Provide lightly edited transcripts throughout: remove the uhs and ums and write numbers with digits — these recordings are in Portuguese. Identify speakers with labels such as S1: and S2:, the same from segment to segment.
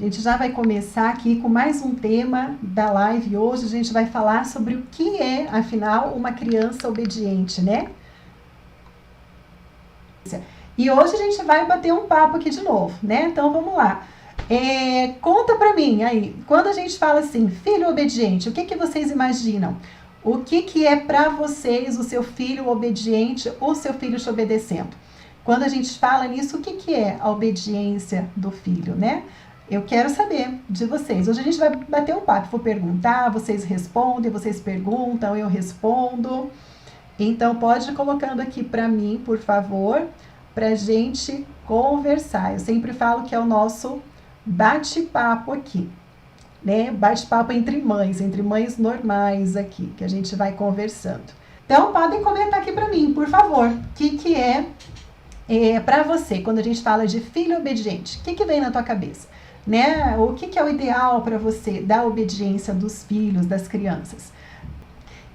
S1: A gente já vai começar aqui com mais um tema da live. Hoje a gente vai falar sobre o que é, afinal, uma criança obediente, né? E hoje a gente vai bater um papo aqui de novo, né? Então vamos lá. Conta pra mim aí, quando a gente fala assim, filho obediente, o que que vocês imaginam? O que que é pra vocês o seu filho obediente, o seu filho te obedecendo? Quando a gente fala nisso, o que que é a obediência do filho, né? Eu quero saber de vocês. Hoje a gente vai bater um papo, vou perguntar, vocês respondem, vocês perguntam, eu respondo. Então pode ir colocando aqui pra mim, por favor, pra gente conversar. Eu sempre falo que é o nosso bate-papo aqui, né? Bate-papo entre mães normais aqui, que a gente vai conversando. Então podem comentar aqui pra mim, por favor, o que que é para você, quando a gente fala de filho obediente, o que que vem na tua cabeça? Né? O que que é o ideal para você da obediência dos filhos, das crianças?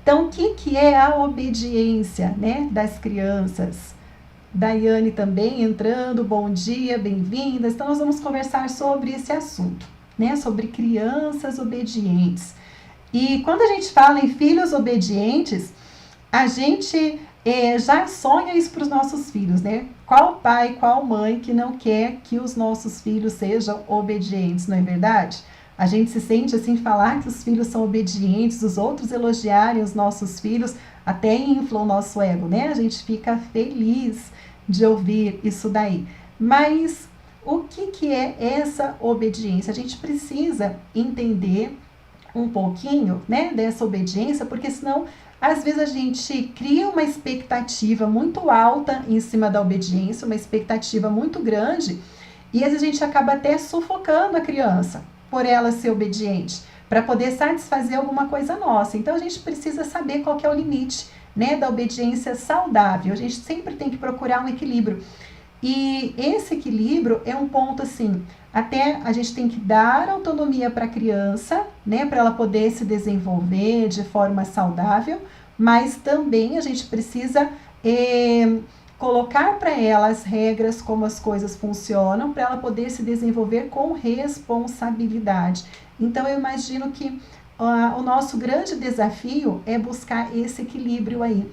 S1: Então, o que que é a obediência, né, das crianças? Daiane também entrando, bom dia, bem-vindas. Então, nós vamos conversar sobre esse assunto, né, sobre crianças obedientes. E quando a gente fala em filhos obedientes, a gente já sonha isso para os nossos filhos, né? Qual pai, qual mãe que não quer que os nossos filhos sejam obedientes, não é verdade? A gente se sente assim, falar que os filhos são obedientes, os outros elogiarem os nossos filhos, até inflam o nosso ego, né? A gente fica feliz de ouvir isso daí. Mas o que que é essa obediência? A gente precisa entender um pouquinho, né, dessa obediência, porque senão às vezes a gente cria uma expectativa muito alta em cima da obediência, uma expectativa muito grande, e às vezes a gente acaba até sufocando a criança por ela ser obediente, para poder satisfazer alguma coisa nossa. Então a gente precisa saber qual que é o limite, né, da obediência saudável. A gente sempre tem que procurar um equilíbrio. E esse equilíbrio é um ponto assim, até a gente tem que dar autonomia para a criança, né, para ela poder se desenvolver de forma saudável, mas também a gente precisa colocar para ela as regras, como as coisas funcionam, para ela poder se desenvolver com responsabilidade. Então eu imagino que o nosso grande desafio é buscar esse equilíbrio aí,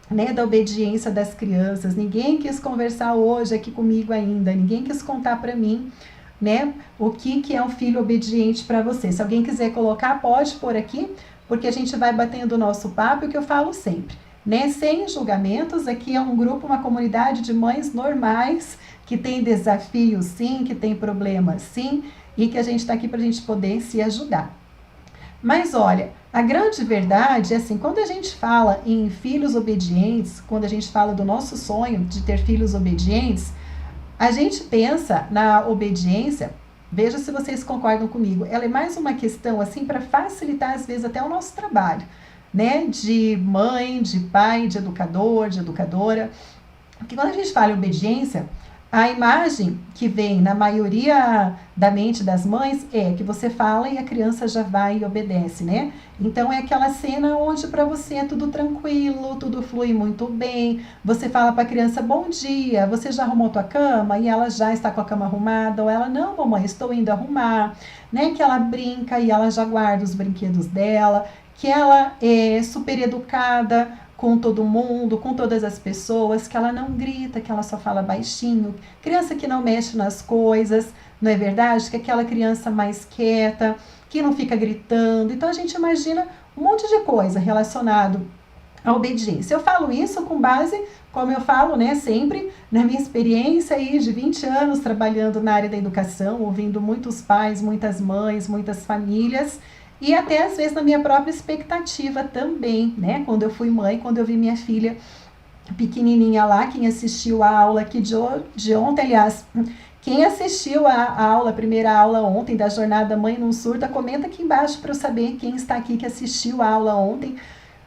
S1: né, da obediência das crianças. Ninguém quis conversar hoje aqui comigo ainda, ninguém quis contar para mim, né, o que que é um filho obediente para você. Se alguém quiser colocar, pode pôr aqui, porque a gente vai batendo o nosso papo, o que eu falo sempre, né, sem julgamentos. Aqui é um grupo, uma comunidade de mães normais, que tem desafios sim, que tem problemas sim, e que a gente está aqui para a gente poder se ajudar. Mas olha, a grande verdade é assim, quando a gente fala em filhos obedientes, quando a gente fala do nosso sonho de ter filhos obedientes, a gente pensa na obediência, veja se vocês concordam comigo, ela é mais uma questão assim para facilitar às vezes até o nosso trabalho, né, de mãe, de pai, de educador, de educadora. Porque quando a gente fala em obediência, a imagem que vem na maioria da mente das mães é que você fala e a criança já vai e obedece, né? Então é aquela cena onde para você é tudo tranquilo, tudo flui muito bem. Você fala para a criança, bom dia, você já arrumou tua cama? E ela já está com a cama arrumada, ou ela, não, mamãe, estou indo arrumar, né? Que ela brinca e ela já guarda os brinquedos dela, que ela é super educada com todo mundo, com todas as pessoas, que ela não grita, que ela só fala baixinho, criança que não mexe nas coisas, não é verdade? Que é aquela criança mais quieta, que não fica gritando. Então a gente imagina um monte de coisa relacionado à obediência. Eu falo isso com base, como eu falo, né, sempre na minha experiência aí de 20 anos trabalhando na área da educação, ouvindo muitos pais, muitas mães, muitas famílias, e até às vezes na minha própria expectativa também, né? Quando eu fui mãe, quando eu vi minha filha pequenininha lá, quem assistiu a aula aqui de ontem, aliás, quem assistiu a aula, a primeira aula ontem da jornada Mãe Não Surta, comenta aqui embaixo para eu saber quem está aqui que assistiu a aula ontem.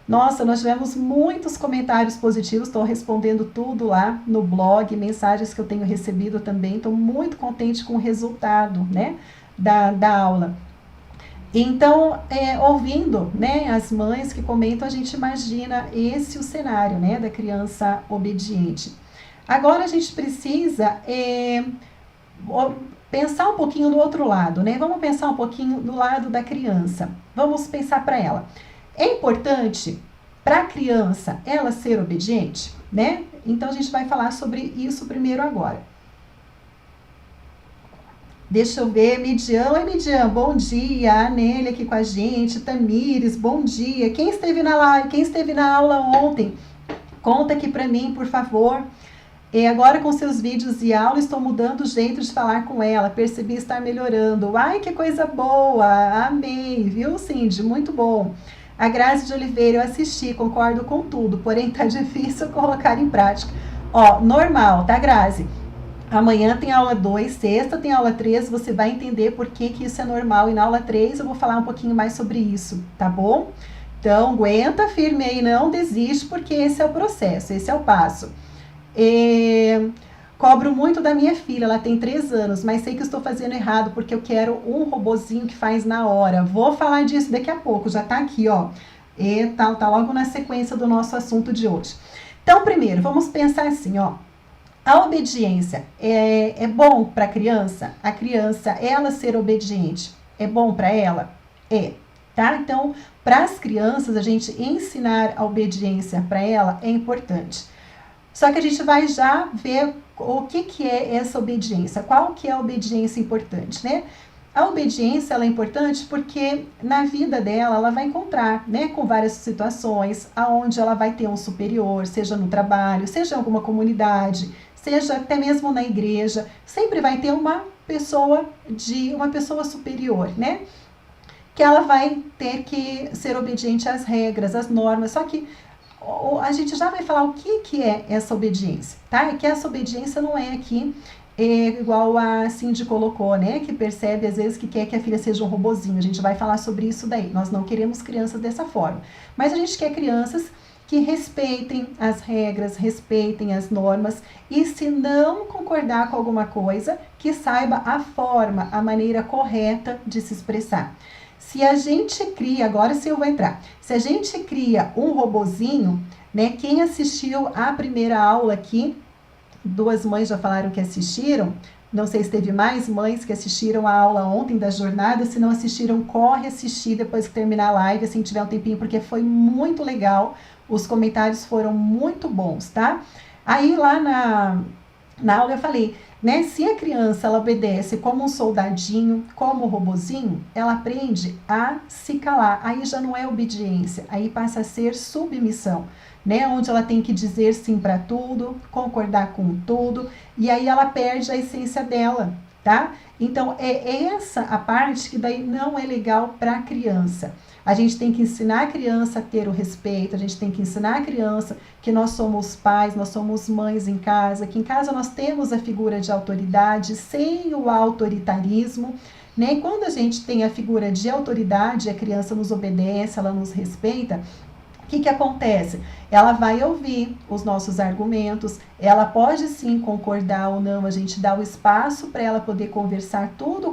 S1: Nossa, nós tivemos muitos comentários positivos, estou respondendo tudo lá no blog, mensagens que eu tenho recebido também, estou muito contente com o resultado, né, da aula. Então, ouvindo, né, as mães que comentam, a gente imagina esse o cenário, né, da criança obediente. Agora a gente precisa pensar um pouquinho do outro lado, né? Vamos pensar um pouquinho do lado da criança. Vamos pensar para ela. É importante para a criança ela ser obediente, né? Então a gente vai falar sobre isso primeiro agora. Deixa eu ver, Midian. Oi, Midian, bom dia. A Nélia aqui com a gente. Tamires, bom dia. Quem esteve na live, quem esteve na aula ontem, conta aqui para mim, por favor. E agora com seus vídeos e aula, estou mudando o jeito de falar com ela. Percebi estar melhorando. Ai, que coisa boa. Amei, viu, Cindy? Muito bom. A Grazi de Oliveira, eu assisti, concordo com tudo, porém tá difícil colocar em prática. Ó, normal, tá, Grazi? Amanhã tem aula 2, sexta tem aula 3, você vai entender por que isso é normal. E na aula 3 eu vou falar um pouquinho mais sobre isso, tá bom? Então, aguenta firme aí, não desiste, porque esse é o processo, esse é o passo. Cobro muito da minha filha, ela tem 3 anos, mas sei que estou fazendo errado, porque eu quero um robozinho que faz na hora. Vou falar disso daqui a pouco, já tá aqui, ó. E tá logo na sequência do nosso assunto de hoje. Então, primeiro, vamos pensar assim, ó. A obediência é bom para a criança, ela ser obediente, é bom para ela? É, tá? Então, para as crianças, a gente ensinar a obediência para ela é importante. Só que a gente vai já ver o que é essa obediência, qual que é a obediência importante, né? A obediência ela é importante porque na vida dela ela vai encontrar, né, com várias situações, aonde ela vai ter um superior, seja no trabalho, seja em alguma comunidade, seja até mesmo na igreja, sempre vai ter uma pessoa superior, né? Que ela vai ter que ser obediente às regras, às normas. Só que a gente já vai falar o que é essa obediência, tá? E que essa obediência não é aqui igual a Cindy colocou, né? Que percebe às vezes que quer que a filha seja um robozinho. A gente vai falar sobre isso daí. Nós não queremos crianças dessa forma. Mas a gente quer crianças que respeitem as regras, respeitem as normas e se não concordar com alguma coisa, que saiba a forma, a maneira correta de se expressar. Se a gente cria, agora sim eu vou entrar, se a gente cria um robozinho, né, quem assistiu a primeira aula aqui, 2 mães já falaram que assistiram, não sei se teve mais mães que assistiram a aula ontem da jornada, se não assistiram, corre assistir depois que terminar a live, assim tiver um tempinho, porque foi muito legal, os comentários foram muito bons, tá? Aí lá na aula eu falei, né, se a criança ela obedece como um soldadinho, como um robozinho, ela aprende a se calar, aí já não é obediência, aí passa a ser submissão, né, onde ela tem que dizer sim para tudo, concordar com tudo, e aí ela perde a essência dela, tá? Então, é essa a parte que daí não é legal para a criança. A gente tem que ensinar a criança a ter o respeito, a gente tem que ensinar a criança que nós somos pais, nós somos mães em casa, que em casa nós temos a figura de autoridade sem o autoritarismo, né? E quando a gente tem a figura de autoridade, a criança nos obedece, ela nos respeita, o que acontece? Ela vai ouvir os nossos argumentos, ela pode sim concordar ou não, a gente dá o espaço para ela poder conversar tudo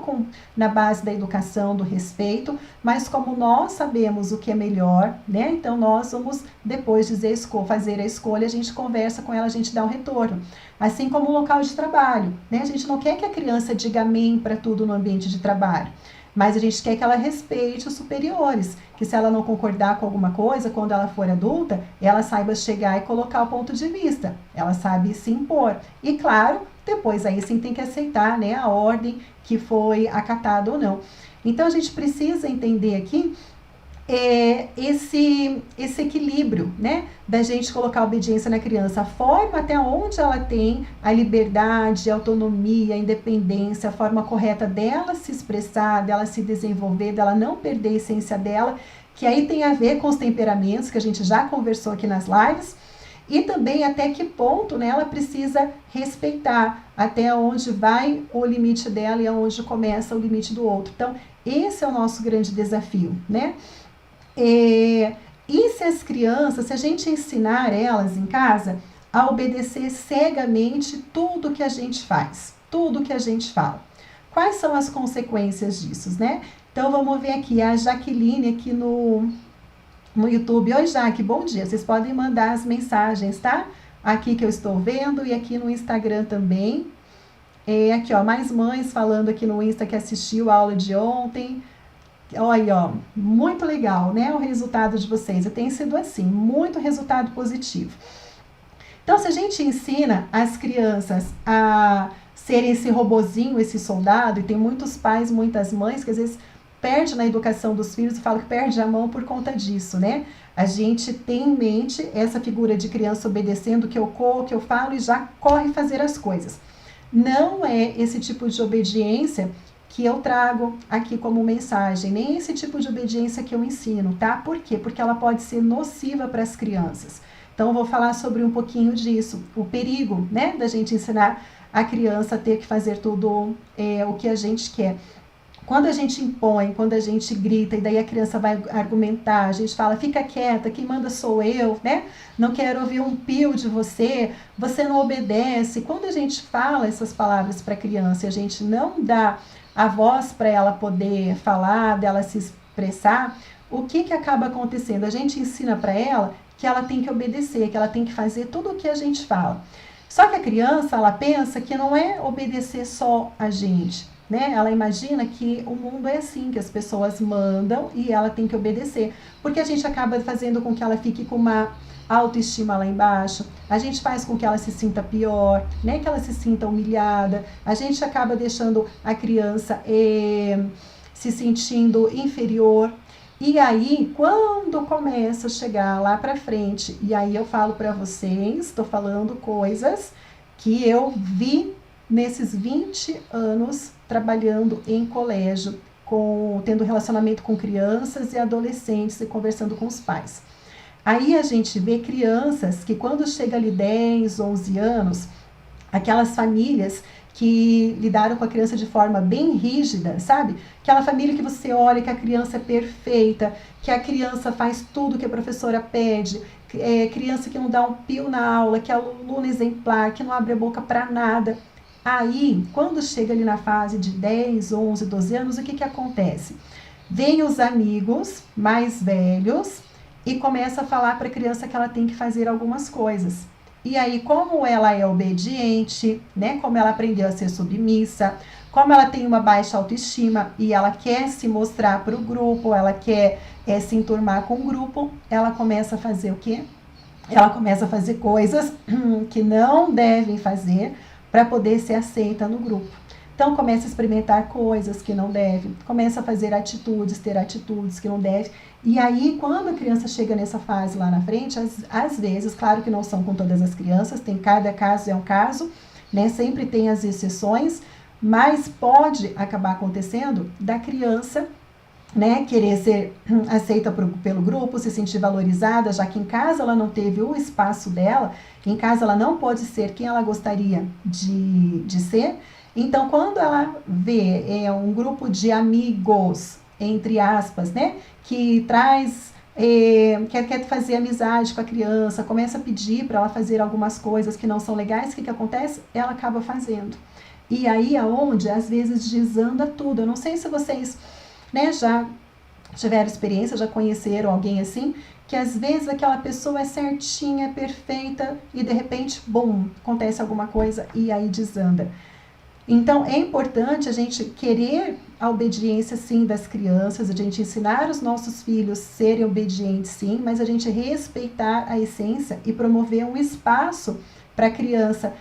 S1: na base da educação, do respeito, mas como nós sabemos o que é melhor, né? Então nós vamos depois fazer a escolha, a gente conversa com ela, a gente dá um retorno. Assim como o local de trabalho, né? A gente não quer que a criança diga amém para tudo no ambiente de trabalho. Mas a gente quer que ela respeite os superiores, que se ela não concordar com alguma coisa, quando ela for adulta, ela saiba chegar e colocar o ponto de vista, ela sabe se impor. E claro, depois aí sim tem que aceitar, né, a ordem que foi acatada ou não. Então a gente precisa entender aqui esse equilíbrio, né, da gente colocar a obediência na criança, a forma até onde ela tem a liberdade, a autonomia, a independência, a forma correta dela se expressar, dela se desenvolver, dela não perder a essência dela, que aí tem a ver com os temperamentos que a gente já conversou aqui nas lives, e também até que ponto, né, ela precisa respeitar, até onde vai o limite dela e aonde começa o limite do outro. Então, esse é o nosso grande desafio, né? E se as crianças, se a gente ensinar elas em casa a obedecer cegamente tudo que a gente faz, tudo que a gente fala. Quais são as consequências disso, né? Então vamos ver aqui a Jaqueline aqui no YouTube. Oi, Jaque, bom dia. Vocês podem mandar as mensagens, tá? Aqui que eu estou vendo e aqui no Instagram também. Aqui, ó, mais mães falando aqui no Insta que assistiu a aula de ontem. Olha aí, ó, muito legal, né? O resultado de vocês. E tem sido assim, muito resultado positivo. Então, se a gente ensina as crianças a serem esse robozinho, esse soldado, e tem muitos pais, muitas mães que às vezes perde na educação dos filhos e fala que perde a mão por conta disso, né? A gente tem em mente essa figura de criança obedecendo o que eu corro, o que eu falo e já corre fazer as coisas. Não é esse tipo de obediência que eu trago aqui como mensagem, nem esse tipo de obediência que eu ensino, tá? Por quê? Porque ela pode ser nociva para as crianças. Então, eu vou falar sobre um pouquinho disso, o perigo, né, da gente ensinar a criança a ter que fazer tudo o que a gente quer. Quando a gente impõe, quando a gente grita, e daí a criança vai argumentar, a gente fala, fica quieta, quem manda sou eu, né? Não quero ouvir um pio de você, você não obedece. Quando a gente fala essas palavras para a criança e a gente não dá a voz para ela poder falar, dela se expressar, o que acaba acontecendo? A gente ensina para ela que ela tem que obedecer, que ela tem que fazer tudo o que a gente fala. Só que a criança, ela pensa que não é obedecer só a gente, né? Ela imagina que o mundo é assim, que as pessoas mandam e ela tem que obedecer, porque a gente acaba fazendo com que ela fique com uma autoestima lá embaixo, a gente faz com que ela se sinta pior, né? Que ela se sinta humilhada, a gente acaba deixando a criança se sentindo inferior. E aí, quando começa a chegar lá para frente, e aí eu falo para vocês, estou falando coisas que eu vi nesses 20 anos trabalhando em colégio, tendo relacionamento com crianças e adolescentes e conversando com os pais. Aí a gente vê crianças que quando chega ali 10, 11 anos, aquelas famílias que lidaram com a criança de forma bem rígida, sabe? Aquela família que você olha que a criança é perfeita, que a criança faz tudo que a professora pede, criança que não dá um pio na aula, que é aluno exemplar, que não abre a boca para nada. Aí, quando chega ali na fase de 10, 11, 12 anos, o que acontece? Vêm os amigos mais velhos e começa a falar para a criança que ela tem que fazer algumas coisas. E aí, como ela é obediente, né? Como ela aprendeu a ser submissa, como ela tem uma baixa autoestima e ela quer se mostrar para o grupo, ela quer se enturmar com o grupo, ela começa a fazer o quê? Ela começa a fazer coisas que não devem fazer para poder ser aceita no grupo. Então, começa a experimentar coisas que não deve, começa a fazer atitudes, ter atitudes que não deve. E aí, quando a criança chega nessa fase lá na frente, às vezes, claro que não são com todas as crianças, tem cada caso é um caso, né? Sempre tem as exceções, mas pode acabar acontecendo da criança, né, querer ser aceita pelo grupo, se sentir valorizada, já que em casa ela não teve o espaço dela, em casa ela não pode ser quem ela gostaria de ser. Então, quando ela vê um grupo de amigos, entre aspas, né, que traz, quer fazer amizade com a criança, começa a pedir para ela fazer algumas coisas que não são legais, o que acontece? Ela acaba fazendo. E aí aonde, às vezes, desanda tudo. Eu não sei se vocês, né, já tiveram experiência, já conheceram alguém assim, que às vezes aquela pessoa é certinha, é perfeita, e de repente, bum, acontece alguma coisa e aí desanda. Então, é importante a gente querer a obediência, sim, das crianças, a gente ensinar os nossos filhos a serem obedientes, sim, mas a gente respeitar a essência e promover um espaço para a criança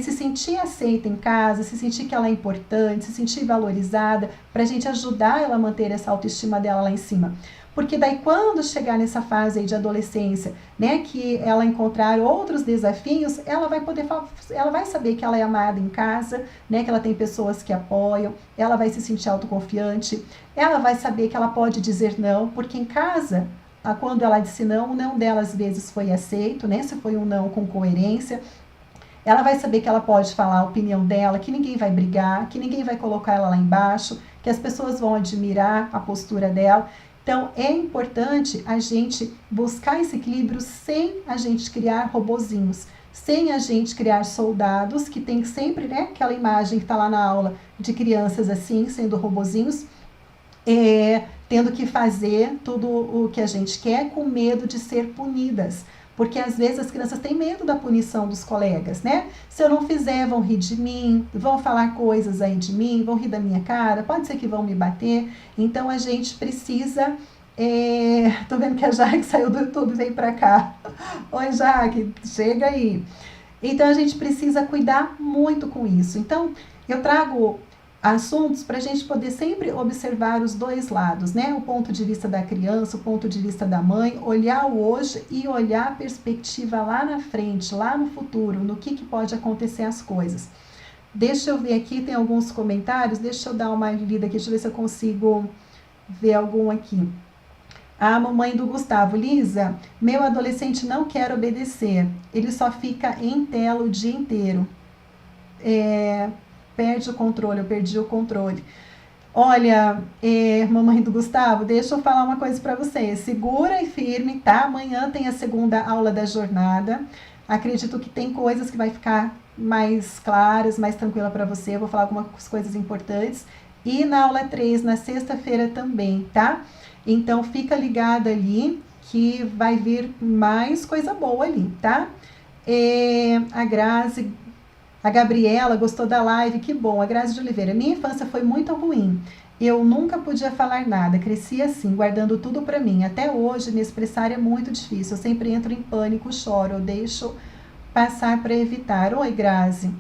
S1: se sentir aceita em casa, se sentir que ela é importante, se sentir valorizada, para a gente ajudar ela a manter essa autoestima dela lá em cima. Porque daí quando chegar nessa fase aí de adolescência, né, que ela encontrar outros desafios, ela vai saber que ela é amada em casa, né, que ela tem pessoas que apoiam, ela vai se sentir autoconfiante, ela vai saber que ela pode dizer não, porque em casa, quando ela disse não, o não dela às vezes foi aceito, né, se foi um não com coerência. Ela vai saber que ela pode falar a opinião dela, que ninguém vai brigar, que ninguém vai colocar ela lá embaixo, que as pessoas vão admirar a postura dela. Então, é importante a gente buscar esse equilíbrio sem a gente criar robozinhos, sem a gente criar soldados, que tem sempre, né, aquela imagem que está lá na aula de crianças assim, sendo robozinhos, tendo que fazer tudo o que a gente quer com medo de ser punidas. porque às vezes as crianças têm medo da punição dos colegas, né? Se eu não fizer, vão rir de mim, vão falar coisas aí de mim, vão rir da minha cara, pode ser que vão me bater. Então a gente precisa... tô vendo que a Jaque saiu do YouTube e veio para cá. Oi, Jaque, chega aí. Então a gente precisa cuidar muito com isso. Então eu trago assuntos para a gente poder sempre observar os dois lados, né? O ponto de vista da criança, o ponto de vista da mãe, olhar o hoje e olhar a perspectiva lá na frente, lá no futuro, no que pode acontecer as coisas. Deixa eu ver aqui, tem alguns comentários, deixa eu dar uma lida aqui, deixa eu ver se eu consigo ver algum aqui. A mamãe do Gustavo: Lisa, meu adolescente não quer obedecer, ele só fica em tela o dia inteiro. Perde o controle, eu perdi o controle. Olha, mamãe do Gustavo, deixa eu falar uma coisa para você. Segura e firme, tá? Amanhã tem a segunda aula da jornada. Acredito que tem coisas que vai ficar mais claras, mais tranquila para você. Eu vou falar algumas coisas importantes. E na aula 3, na sexta-feira também, tá? Então fica ligada ali que vai vir mais coisa boa ali, tá? A Grazi... A Gabriela gostou da live, que bom. A Grazi de Oliveira: minha infância foi muito ruim. Eu nunca podia falar nada, cresci assim, guardando tudo para mim. Até hoje, me expressar é muito difícil. Eu sempre entro em pânico, choro, eu deixo passar para evitar. Oi, Grazi.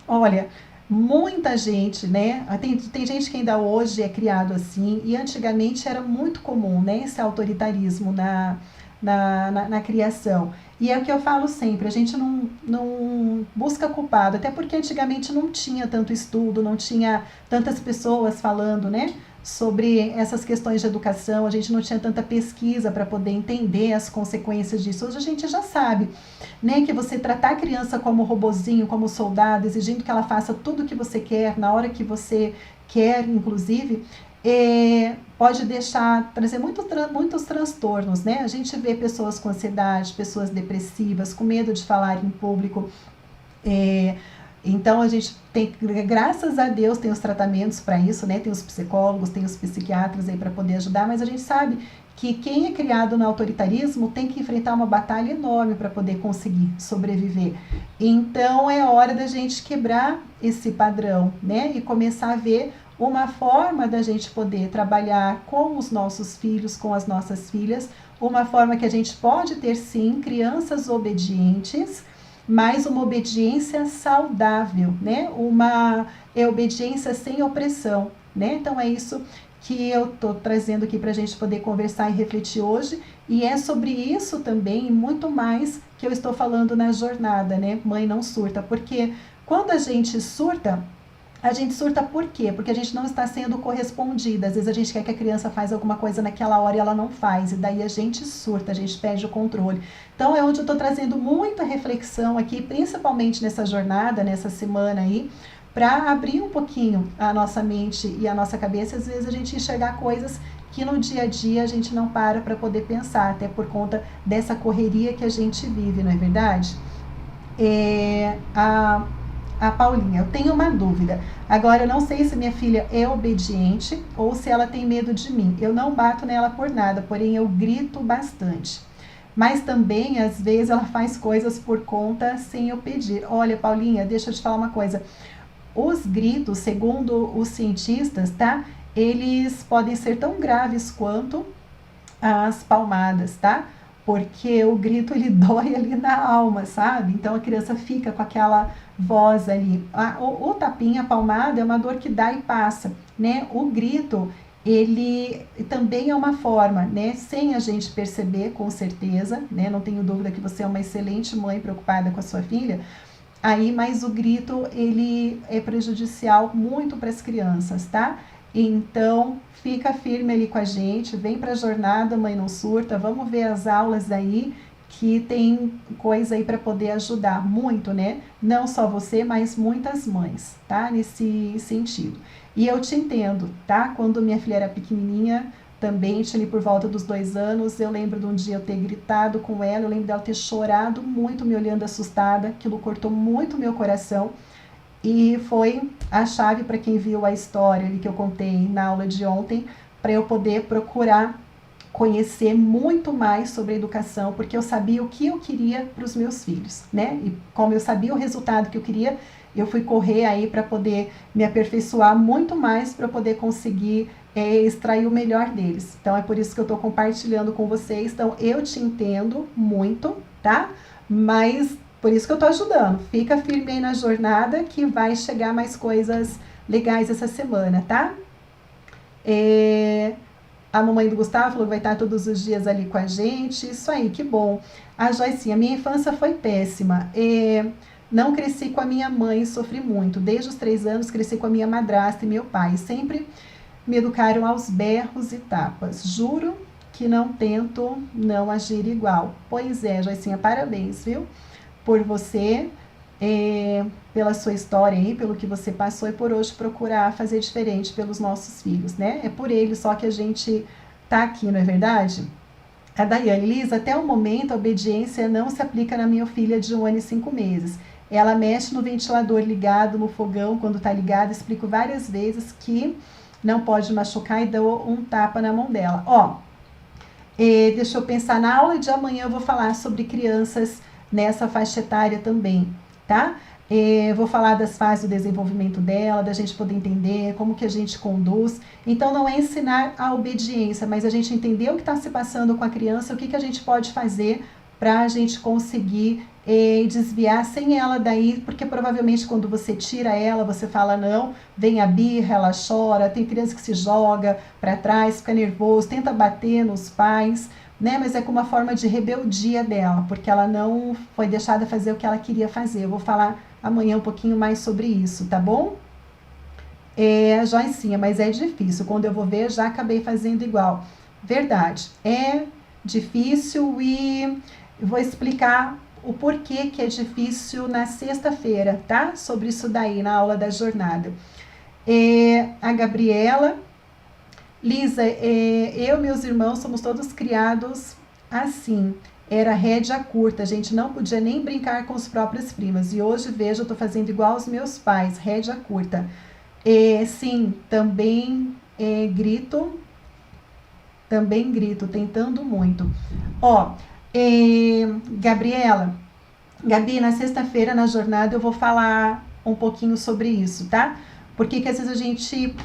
S1: Olha, muita gente, né? Tem gente que ainda hoje é criado assim, e antigamente era muito comum, né? Esse autoritarismo na criação. E é o que eu falo sempre, a gente não busca culpado, até porque antigamente não tinha tanto estudo, não tinha tantas pessoas falando, né, sobre essas questões de educação, a gente não tinha tanta pesquisa para poder entender as consequências disso. Hoje a gente já sabe, né, que você tratar a criança como robozinho, como soldado, exigindo que ela faça tudo o que você quer, na hora que você quer, inclusive, pode trazer muitos transtornos, né? A gente vê pessoas com ansiedade, pessoas depressivas, com medo de falar em público. Então a gente tem, graças a Deus, tem os tratamentos para isso, né? Tem os psicólogos, tem os psiquiatras aí para poder ajudar, mas a gente sabe que quem é criado no autoritarismo tem que enfrentar uma batalha enorme para poder conseguir sobreviver. Então é hora da gente quebrar esse padrão, né? E começar a ver uma forma da gente poder trabalhar com os nossos filhos, com as nossas filhas, uma forma que a gente pode ter, sim, crianças obedientes, mas uma obediência saudável, né? Uma obediência sem opressão, né? Então é isso que eu estou trazendo aqui para a gente poder conversar e refletir hoje, e é sobre isso também, e muito mais, que eu estou falando na jornada, né? Mãe não surta, porque quando a gente surta por quê? Porque a gente não está sendo correspondida. Às vezes a gente quer que a criança faça alguma coisa naquela hora e ela não faz. E daí a gente surta, a gente perde o controle. Então é onde eu estou trazendo muita reflexão aqui, principalmente nessa jornada, nessa semana aí, para abrir um pouquinho a nossa mente e a nossa cabeça. Às vezes a gente enxergar coisas que no dia a dia a gente não para poder pensar, até por conta dessa correria que a gente vive, não é verdade? A Paulinha: eu tenho uma dúvida. Agora, eu não sei se minha filha é obediente ou se ela tem medo de mim. Eu não bato nela por nada, porém eu grito bastante. Mas também, às vezes, ela faz coisas por conta sem eu pedir. Olha, Paulinha, deixa eu te falar uma coisa. Os gritos, segundo os cientistas, tá? Eles podem ser tão graves quanto as palmadas, tá? Porque o grito, ele dói ali na alma, sabe? Então a criança fica com aquela voz ali. O tapinha, a palmada, é uma dor que dá e passa, né? O grito, ele também é uma forma, né? Sem a gente perceber, com certeza, né? Não tenho dúvida que você é uma excelente mãe preocupada com a sua filha. Mas o grito, ele é prejudicial muito para as crianças, tá? Então, fica firme ali com a gente, vem para a jornada Mãe Não Surta, vamos ver as aulas aí, que tem coisa aí para poder ajudar muito, né? Não só você, mas muitas mães, tá? Nesse sentido. E eu te entendo, tá? Quando minha filha era pequenininha, também tinha ali por volta dos 2 anos, eu lembro de um dia eu ter gritado com ela, eu lembro dela ter chorado muito, me olhando assustada, aquilo cortou muito meu coração. E foi a chave para quem viu a história ali que eu contei na aula de ontem, para eu poder procurar conhecer muito mais sobre educação, porque eu sabia o que eu queria para os meus filhos, né? E como eu sabia o resultado que eu queria, eu fui correr aí para poder me aperfeiçoar muito mais, para poder conseguir extrair o melhor deles. Então é por isso que eu estou compartilhando com vocês. Então eu te entendo muito, tá? Mas por isso que eu estou ajudando. Fica firme aí na jornada que vai chegar mais coisas legais essa semana, tá? A mamãe do Gustavo falou que vai estar todos os dias ali com a gente. Isso aí, que bom. A Joicinha, minha infância foi péssima. Não cresci com a minha mãe, sofri muito. Desde os 3 anos cresci com a minha madrasta e meu pai. Sempre me educaram aos berros e tapas. Juro que não tento não agir igual. Pois é, Joicinha, parabéns, viu? Por você, pela sua história aí, pelo que você passou e por hoje procurar fazer diferente pelos nossos filhos, né? É por eles só que a gente tá aqui, não é verdade? A Daiane, Lisa, até o momento a obediência não se aplica na minha filha de 1 ano e 5 meses. Ela mexe no ventilador ligado, no fogão, quando tá ligado, explico várias vezes que não pode machucar e dou um tapa na mão dela. Deixa eu pensar, na aula de amanhã eu vou falar sobre crianças nessa faixa etária também, tá? Vou falar das fases do desenvolvimento dela, da gente poder entender como que a gente conduz. Então não é ensinar a obediência, mas a gente entender o que está se passando com a criança, o que a gente pode fazer para a gente conseguir desviar sem ela daí, porque provavelmente quando você tira ela, você fala não, vem a birra, ela chora, tem criança que se joga para trás, fica nervoso, tenta bater nos pais, né? Mas é com uma forma de rebeldia dela, porque ela não foi deixada fazer o que ela queria fazer. Eu vou falar amanhã um pouquinho mais sobre isso, tá bom? Joicinha, mas é difícil. Quando eu vou ver, já acabei fazendo igual. Verdade, é difícil e vou explicar o porquê que é difícil na sexta-feira, tá? Sobre isso daí, na aula da jornada. A Gabriela, Lisa, eu e meus irmãos somos todos criados assim. Era rédea curta, a gente não podia nem brincar com as próprias primas. E hoje, vejo, eu tô fazendo igual aos meus pais, rédea curta. Sim, também grito, tentando muito. Gabriela, Gabi, na sexta-feira, na jornada, eu vou falar um pouquinho sobre isso, tá? Porque que às vezes a gente,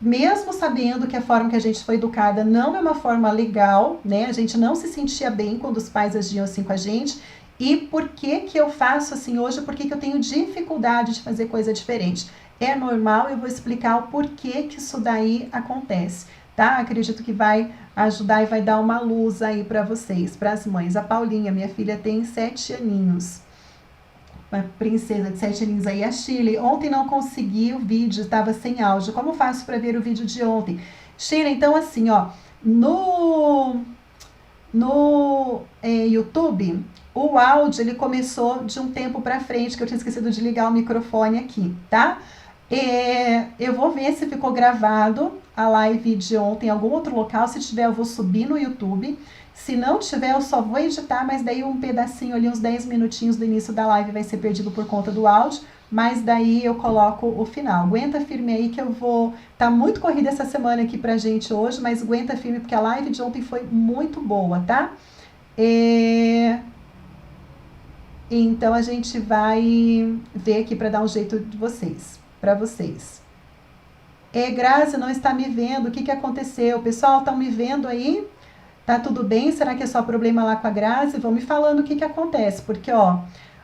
S1: mesmo sabendo que a forma que a gente foi educada não é uma forma legal, né? A gente não se sentia bem quando os pais agiam assim com a gente. E por que eu faço assim hoje? Por que eu tenho dificuldade de fazer coisa diferente? É normal, eu vou explicar o porquê que isso daí acontece, tá? Acredito que vai ajudar e vai dar uma luz aí para vocês, para as mães. A Paulinha, minha filha, tem 7 aninhos. Uma princesa de 7 aninhos aí, a Shirley. Ontem não consegui o vídeo, estava sem áudio. Como faço para ver o vídeo de ontem? Shirley, então assim, no YouTube, o áudio ele começou de um tempo para frente, que eu tinha esquecido de ligar o microfone aqui, tá? Eu vou ver se ficou gravado a live de ontem em algum outro local. Se tiver, eu vou subir no YouTube. Se não tiver, eu só vou editar, mas daí um pedacinho ali, uns 10 minutinhos do início da live vai ser perdido por conta do áudio, mas daí eu coloco o final. Aguenta firme aí que eu vou... Tá muito corrida essa semana aqui pra gente hoje, mas aguenta firme porque a live de ontem foi muito boa, tá? Então a gente vai ver aqui para dar um jeito de para vocês. Grazi não está me vendo, o que aconteceu? Pessoal, estão me vendo aí? Tá tudo bem? Será que é só problema lá com a Grazi? Vão me falando o que acontece, porque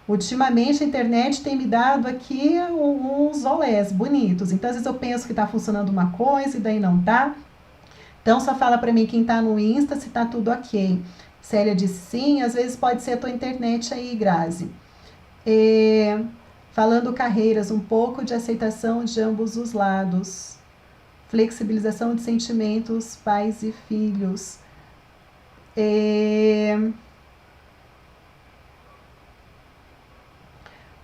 S1: ultimamente a internet tem me dado aqui uns olés bonitos, então às vezes eu penso que tá funcionando uma coisa e daí não tá. Então só fala para mim quem tá no Insta se tá tudo ok. Célia disse sim, às vezes pode ser a tua internet aí, Grazi. Falando carreiras, um pouco de aceitação de ambos os lados. Flexibilização de sentimentos, pais e filhos.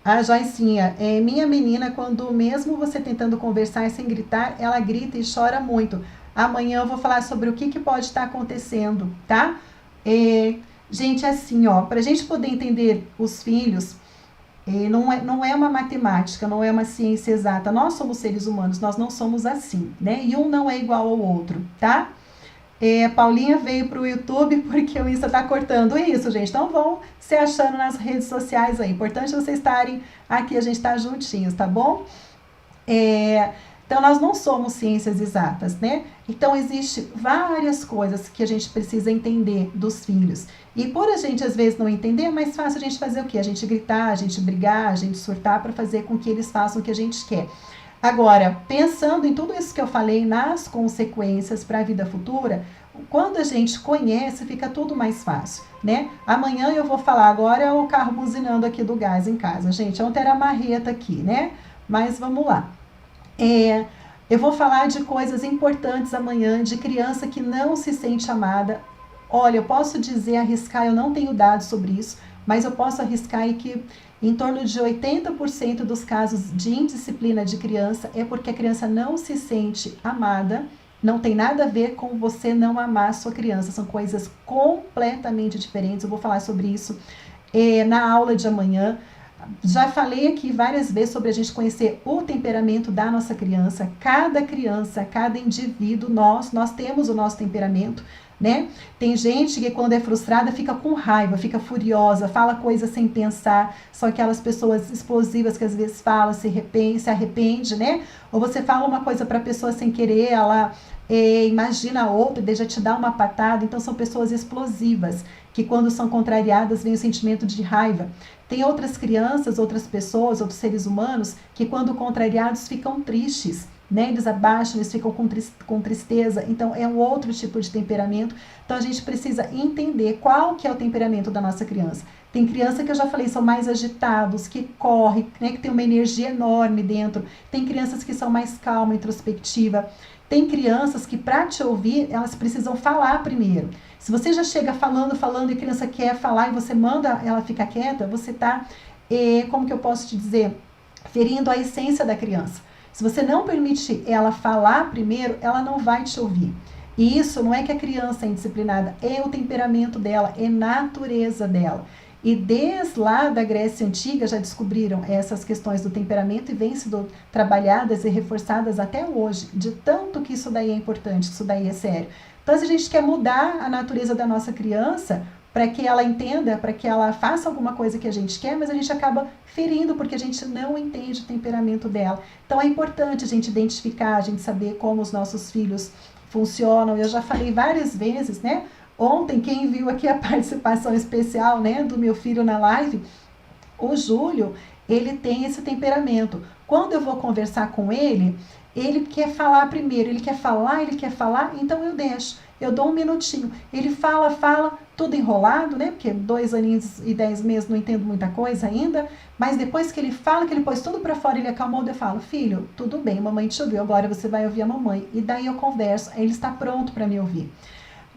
S1: A Joicinha, minha menina, quando mesmo você tentando conversar sem gritar, ela grita e chora muito. Amanhã eu vou falar sobre o que pode estar acontecendo, tá? Gente, assim, pra gente poder entender os filhos, não é uma matemática, não é uma ciência exata. Nós somos seres humanos, nós não somos assim, né? E um não é igual ao outro, tá? Paulinha veio para o YouTube porque o Insta está cortando isso, gente. Então vão se achando nas redes sociais aí. Importante vocês estarem aqui, a gente está juntinhos, tá bom? Então nós não somos ciências exatas, né? Então existe várias coisas que a gente precisa entender dos filhos. E por a gente às vezes não entender, é mais fácil a gente fazer o quê? A gente gritar, a gente brigar, a gente surtar para fazer com que eles façam o que a gente quer. Agora, pensando em tudo isso que eu falei, nas consequências para a vida futura, quando a gente conhece, fica tudo mais fácil, né? Amanhã eu vou falar, agora é o carro buzinando aqui do gás em casa. Gente, ontem era a marreta aqui, né? Mas vamos lá. Eu vou falar de coisas importantes amanhã, de criança que não se sente amada. Olha, eu posso dizer, arriscar, eu não tenho dados sobre isso, mas eu posso arriscar aí que em torno de 80% dos casos de indisciplina de criança é porque a criança não se sente amada. Não tem nada a ver com você não amar a sua criança, são coisas completamente diferentes. Eu vou falar sobre isso na aula de amanhã. Já falei aqui várias vezes sobre a gente conhecer o temperamento da nossa criança. Cada indivíduo, nós temos o nosso temperamento, né? Tem gente que quando é frustrada fica com raiva, fica furiosa, fala coisas sem pensar, são aquelas pessoas explosivas que às vezes falam, se arrepende, né? Ou você fala uma coisa para a pessoa sem querer, ela imagina a outra, deixa te dar uma patada. Então são pessoas explosivas, que quando são contrariadas vem o sentimento de raiva. Tem outras crianças, outras pessoas, outros seres humanos que quando contrariados ficam tristes, né? Eles abaixam, eles ficam com tristeza. Então é um outro tipo de temperamento. Então a gente precisa entender qual que é o temperamento da nossa criança. Tem criança que eu já falei, são mais agitados, que correm, né? Que tem uma energia enorme dentro. Tem crianças que são mais calma, introspectiva. Tem crianças que para te ouvir, elas precisam falar primeiro. Se você já chega falando e a criança quer falar e você manda ela ficar quieta, você está, como que eu posso te dizer, ferindo a essência da criança. Se você não permite ela falar primeiro, ela não vai te ouvir. E isso não é que a criança é indisciplinada, é o temperamento dela, é a natureza dela. E desde lá da Grécia Antiga já descobriram essas questões do temperamento e vêm sendo trabalhadas e reforçadas até hoje, de tanto que isso daí é importante, que isso daí é sério. Então, se a gente quer mudar a natureza da nossa criança, para que ela entenda, para que ela faça alguma coisa que a gente quer, mas a gente acaba ferindo, porque a gente não entende o temperamento dela. Então, é importante a gente identificar, a gente saber como os nossos filhos funcionam. Eu já falei várias vezes, né? Ontem, quem viu aqui a participação especial, né, do meu filho na live, o Júlio, ele tem esse temperamento. Quando eu vou conversar com ele quer falar primeiro, ele quer falar, então eu deixo. Eu dou um minutinho. Ele fala, tudo enrolado, né? Porque 2 aninhos e 10 meses não entendo muita coisa ainda. Mas depois que ele fala, que ele pôs tudo pra fora, ele acalmou, eu falo, filho, tudo bem, mamãe te ouviu, agora você vai ouvir a mamãe. E daí eu converso, ele está pronto para me ouvir.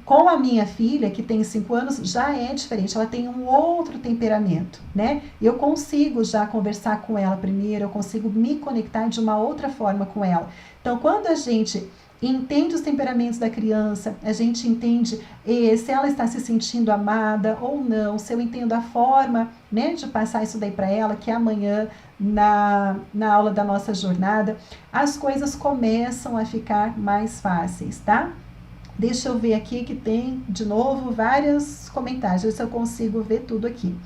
S1: Com a minha filha, que tem 5 anos, já é diferente, ela tem um outro temperamento, né? Eu consigo já conversar com ela primeiro, eu consigo me conectar de uma outra forma com ela. Então, quando a gente entende os temperamentos da criança, a gente entende se ela está se sentindo amada ou não, se eu entendo a forma, né, de passar isso daí para ela, que é amanhã, na aula da nossa jornada, as coisas começam a ficar mais fáceis, tá? Deixa eu ver aqui que tem, de novo, vários comentários, ver se eu consigo ver tudo aqui.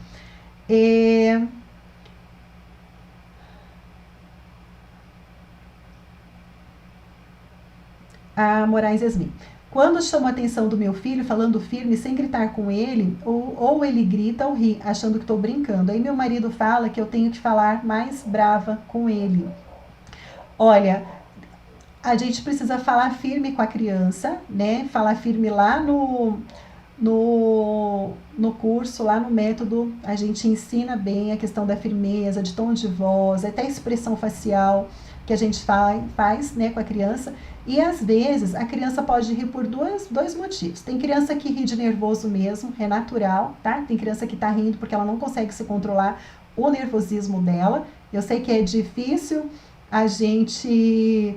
S1: A Moraes Yasmin. Quando chamo a atenção do meu filho, falando firme, sem gritar com ele, ou ele grita ou ri, achando que estou brincando. Aí meu marido fala que eu tenho que falar mais brava com ele. Olha, a gente precisa falar firme com a criança, né? Falar firme lá no curso, lá no método, a gente ensina bem a questão da firmeza, de tom de voz, até a expressão facial que a gente faz, né, com a criança. E às vezes a criança pode rir por dois motivos. Tem criança que ri de nervoso mesmo, é natural, tá? Tem criança que tá rindo porque ela não consegue se controlar o nervosismo dela. Eu sei que é difícil a gente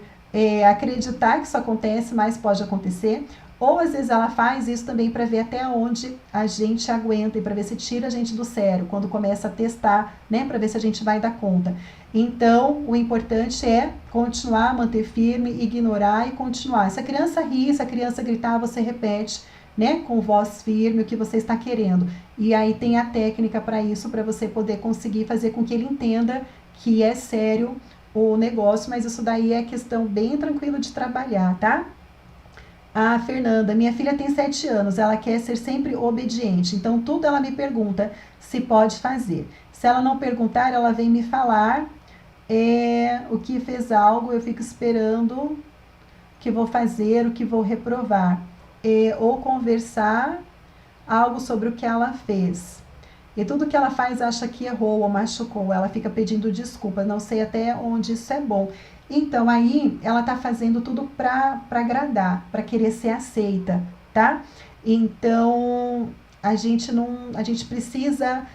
S1: acreditar que isso acontece, mas pode acontecer. Ou às vezes ela faz isso também para ver até onde a gente aguenta e para ver se tira a gente do sério, quando começa a testar, né, para ver se a gente vai dar conta. Então, o importante é continuar, manter firme, ignorar e continuar. Se a criança rir, se a criança gritar, você repete, né, com voz firme o que você está querendo. E aí tem a técnica para isso, para você poder conseguir fazer com que ele entenda que é sério o negócio, mas isso daí é questão bem tranquila de trabalhar, tá? A Fernanda, minha filha tem 7 anos, ela quer ser sempre obediente, então tudo ela me pergunta se pode fazer. Se ela não perguntar, ela vem me falar o que fez algo, eu fico esperando o que vou fazer, o que vou reprovar. Ou conversar algo sobre o que ela fez. E tudo que ela faz acha que errou ou machucou, ela fica pedindo desculpas, não sei até onde isso é bom. Então aí ela tá fazendo tudo para agradar, para querer ser aceita, tá? Então a gente precisa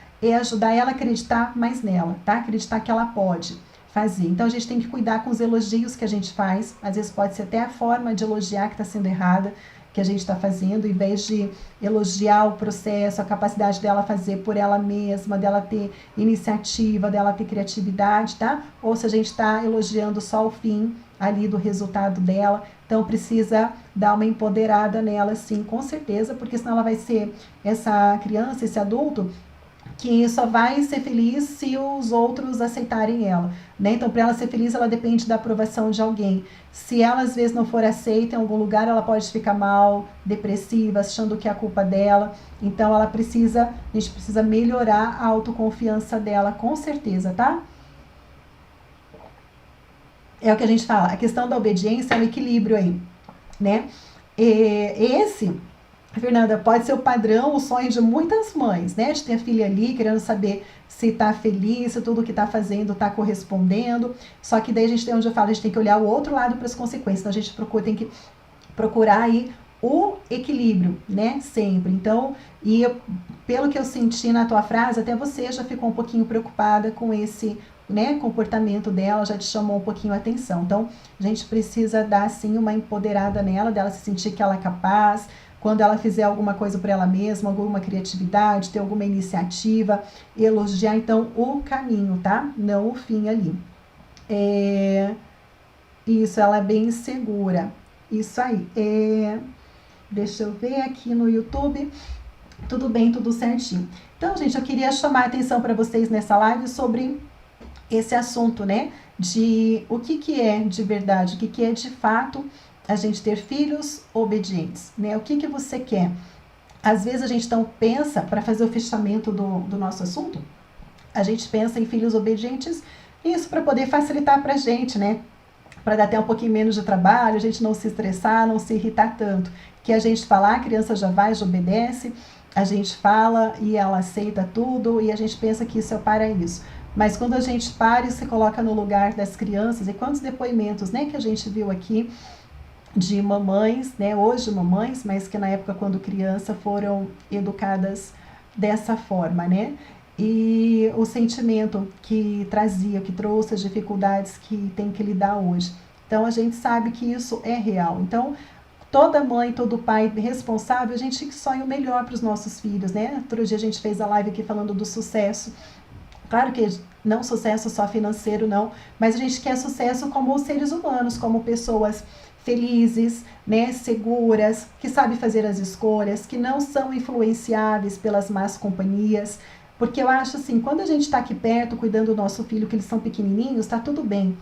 S1: ajudar ela a acreditar mais nela, tá? Acreditar que ela pode fazer. Então a gente tem que cuidar com os elogios que a gente faz, às vezes pode ser até a forma de elogiar que está sendo errada, que a gente está fazendo, em vez de elogiar o processo, a capacidade dela fazer por ela mesma, dela ter iniciativa, dela ter criatividade, tá? Ou se a gente está elogiando só o fim ali do resultado dela, então precisa dar uma empoderada nela, sim, com certeza, porque senão ela vai ser essa criança, esse adulto que só vai ser feliz se os outros aceitarem ela, né? Então, para ela ser feliz, ela depende da aprovação de alguém. Se ela, às vezes, não for aceita em algum lugar, ela pode ficar mal, depressiva, achando que é a culpa dela. Então, a gente precisa melhorar a autoconfiança dela, com certeza, tá? É o que a gente fala, a questão da obediência é o equilíbrio aí, né? Fernanda, pode ser o padrão, o sonho de muitas mães, né? De ter a filha ali, querendo saber se está feliz, se tudo que está fazendo está correspondendo. Só que daí a gente tem onde eu falo, a gente tem que olhar o outro lado para as consequências. Então a gente tem que procurar aí o equilíbrio, né? Sempre. Então, pelo que eu senti na tua frase, até você já ficou um pouquinho preocupada com esse, né, comportamento dela, já te chamou um pouquinho a atenção. Então, a gente precisa dar, sim, uma empoderada nela, dela se sentir que ela é capaz, quando ela fizer alguma coisa por ela mesma, alguma criatividade, ter alguma iniciativa, elogiar, então, o caminho, tá? Não o fim ali. Isso, ela é bem segura. Isso aí. Deixa eu ver aqui no YouTube. Tudo bem, tudo certinho. Então, gente, eu queria chamar a atenção para vocês nessa live sobre esse assunto, né? De o que é de verdade, o que é de fato a gente ter filhos obedientes, né? O que você quer? Às vezes a gente então pensa, para fazer o fechamento do nosso assunto, a gente pensa em filhos obedientes, isso para poder facilitar para a gente, né? Para dar até um pouquinho menos de trabalho, a gente não se estressar, não se irritar tanto. Que a gente fala, a criança já vai, já obedece, a gente fala e ela aceita tudo e a gente pensa que isso é o paraíso. Mas quando a gente para e se coloca no lugar das crianças, e quantos depoimentos, né, que a gente viu aqui de mamães, né, hoje mamães, mas que na época quando criança foram educadas dessa forma, né? E o sentimento que trazia, que trouxe as dificuldades que tem que lidar hoje. Então a gente sabe que isso é real. Então toda mãe, todo pai responsável, a gente sonha o melhor para os nossos filhos, né? Outro dia a gente fez a live aqui falando do sucesso. Claro que não sucesso só financeiro, não, mas a gente quer sucesso como seres humanos, como pessoas felizes, né, seguras, que sabem fazer as escolhas, que não são influenciáveis pelas más companhias. Porque eu acho assim, quando a gente está aqui perto, cuidando do nosso filho, que eles são pequenininhos, está tudo bem.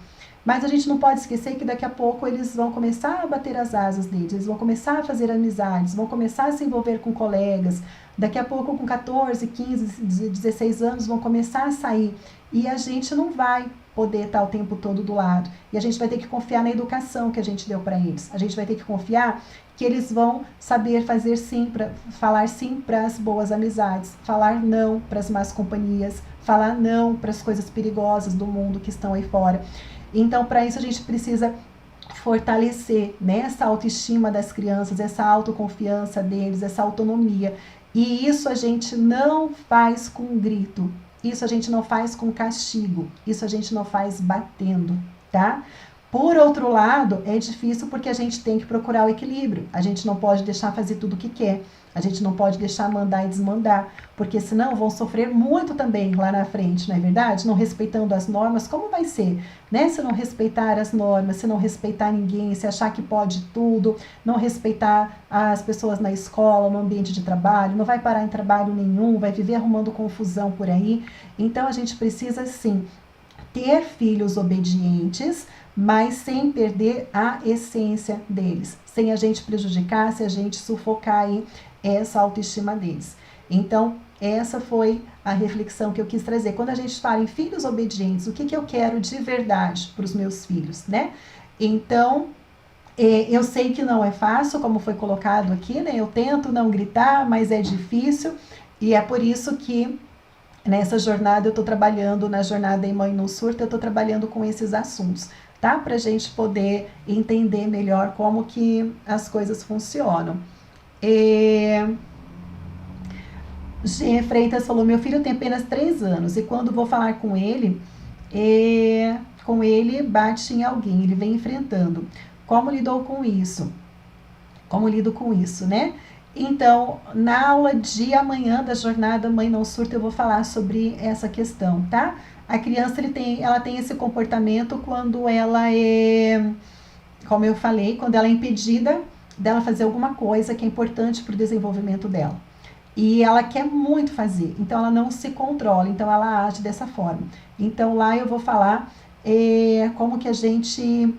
S1: Mas a gente não pode esquecer que daqui a pouco eles vão começar a bater as asas deles, eles vão começar a fazer amizades, vão começar a se envolver com colegas. Daqui a pouco, com 14, 15, 16 anos, vão começar a sair. E a gente não vai poder estar o tempo todo do lado. E a gente vai ter que confiar na educação que a gente deu para eles. A gente vai ter que confiar que eles vão saber fazer sim, falar sim para as boas amizades, falar não para as más companhias, falar não para as coisas perigosas do mundo que estão aí fora. Então, para isso, a gente precisa fortalecer, né, essa autoestima das crianças, essa autoconfiança deles, essa autonomia. E isso a gente não faz com grito, isso a gente não faz com castigo, isso a gente não faz batendo, tá? Por outro lado, é difícil porque a gente tem que procurar o equilíbrio. A gente não pode deixar fazer tudo o que quer. A gente não pode deixar mandar e desmandar, porque senão vão sofrer muito também lá na frente, não é verdade? Não respeitando as normas, como vai ser? Né? Se não respeitar as normas, se não respeitar ninguém, se achar que pode tudo, não respeitar as pessoas na escola, no ambiente de trabalho, não vai parar em trabalho nenhum, vai viver arrumando confusão por aí. Então a gente precisa sim ter filhos obedientes, mas sem perder a essência deles, sem a gente prejudicar, sem a gente sufocar aí essa autoestima deles. Então, essa foi a reflexão que eu quis trazer. Quando a gente fala em filhos obedientes, o que eu quero de verdade para os meus filhos, né? Então, eu sei que não é fácil, como foi colocado aqui, né? Eu tento não gritar, mas é difícil, e é por isso que nessa jornada eu estou trabalhando, na jornada em Mãe Não Surta, eu estou trabalhando com esses assuntos, tá? Para a gente poder entender melhor como que as coisas funcionam. G. Freitas falou, meu filho tem apenas 3 anos e quando vou falar com ele bate em alguém, ele vem enfrentando. Como lidou com isso? Como lido com isso, né? Então, na aula de amanhã da jornada Mãe Não Surta, eu vou falar sobre essa questão, tá? A criança ela tem esse comportamento quando ela como eu falei, quando ela é impedida dela fazer alguma coisa que é importante para o desenvolvimento dela. E ela quer muito fazer, então ela não se controla, então ela age dessa forma. Então lá eu vou falar como que a gente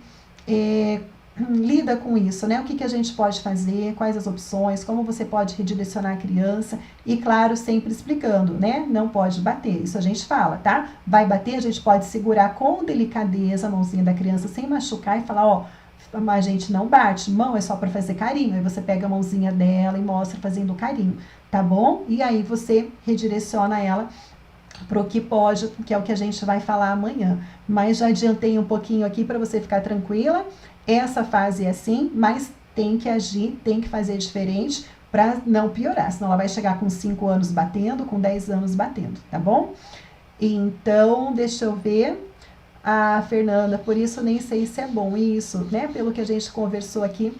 S1: lida com isso, né? O que a gente pode fazer, quais as opções, como você pode redirecionar a criança e, claro, sempre explicando, né? Não pode bater, isso a gente fala, tá? Vai bater, a gente pode segurar com delicadeza a mãozinha da criança sem machucar e falar, ó, a gente não bate, mão é só para fazer carinho, aí você pega a mãozinha dela e mostra fazendo carinho, tá bom? E aí você redireciona ela para o que pode, que é o que a gente vai falar amanhã. Mas já adiantei um pouquinho aqui para você ficar tranquila. Essa fase é assim, mas tem que agir, tem que fazer diferente para não piorar, senão ela vai chegar com 5 anos batendo, com 10 anos batendo, tá bom? Então, deixa eu ver. A Fernanda, por isso nem sei se é bom isso, né? Pelo que a gente conversou aqui,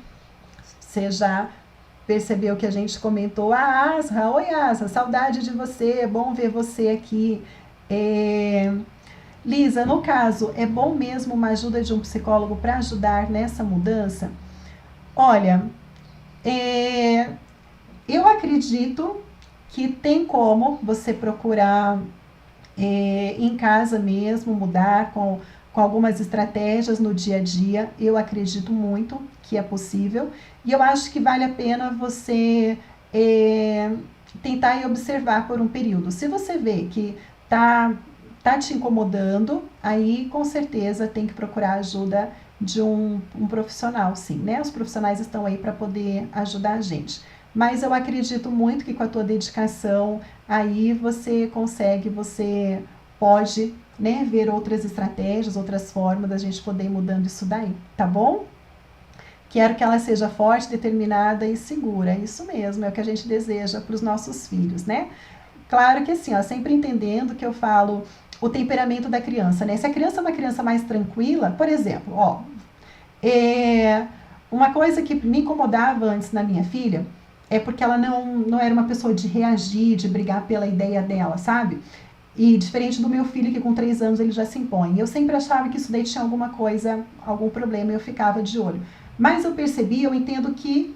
S1: você já percebeu que a gente comentou. Ah, Asra, oi Asra, saudade de você, é bom ver você aqui. Lisa, no caso, é bom mesmo uma ajuda de um psicólogo para ajudar nessa mudança? Olha, eu acredito que tem como você procurar em casa mesmo, mudar com algumas estratégias no dia a dia. Eu acredito muito que é possível e eu acho que vale a pena você tentar e observar por um período. Se você vê que tá te incomodando, aí com certeza tem que procurar ajuda de um profissional, sim, né? Os profissionais estão aí para poder ajudar a gente. Mas eu acredito muito que com a tua dedicação, aí você consegue, você pode, né, ver outras estratégias, outras formas da gente poder ir mudando isso daí, tá bom? Quero que ela seja forte, determinada e segura, é isso mesmo, é o que a gente deseja para os nossos filhos, né? Claro que assim, ó, sempre entendendo que eu falo o temperamento da criança, né? Se a criança é uma criança mais tranquila, por exemplo, ó, uma coisa que me incomodava antes na minha filha é porque ela não era uma pessoa de reagir, de brigar pela ideia dela, sabe? E diferente do meu filho, que com 3 anos ele já se impõe. Eu sempre achava que isso daí tinha alguma coisa, algum problema, e eu ficava de olho. Mas eu percebi, eu entendo que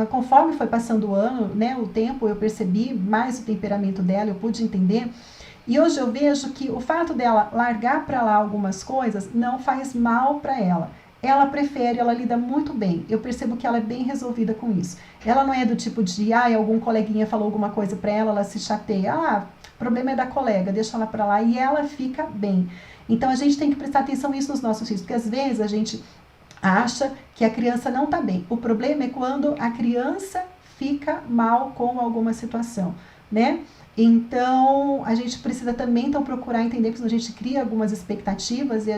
S1: conforme foi passando o ano, né, o tempo, eu percebi mais o temperamento dela, eu pude entender. E hoje eu vejo que o fato dela largar para lá algumas coisas não faz mal para ela. Ela prefere, ela lida muito bem. Eu percebo que ela é bem resolvida com isso. Ela não é do tipo de, algum coleguinha falou alguma coisa para ela, ela se chateia. O problema é da colega, deixa ela para lá e ela fica bem. Então a gente tem que prestar atenção nisso nos nossos filhos, porque às vezes a gente acha que a criança não está bem. O problema é quando a criança fica mal com alguma situação, né? Então, a gente precisa também então procurar entender, porque senão a gente cria algumas expectativas e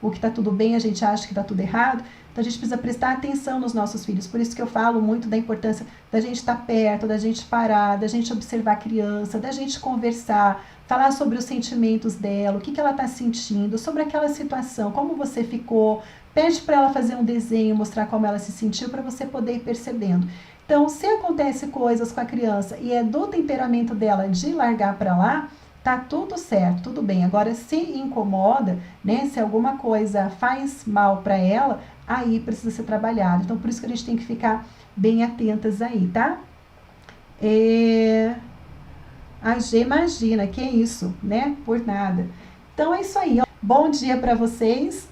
S1: o que está tudo bem, a gente acha que está tudo errado. Então, a gente precisa prestar atenção nos nossos filhos. Por isso que eu falo muito da importância da gente estar perto, da gente parar, da gente observar a criança, da gente conversar, falar sobre os sentimentos dela, o que ela está sentindo, sobre aquela situação, como você ficou. Pede para ela fazer um desenho, mostrar como ela se sentiu, para você poder ir percebendo. Então, se acontece coisas com a criança e é do temperamento dela de largar para lá, tá tudo certo, tudo bem. Agora, se incomoda, né, se alguma coisa faz mal para ela, aí precisa ser trabalhado. Então, por isso que a gente tem que ficar bem atentas aí, tá? A G, imagina, que isso, né? Por nada. Então é isso aí. Bom dia para vocês.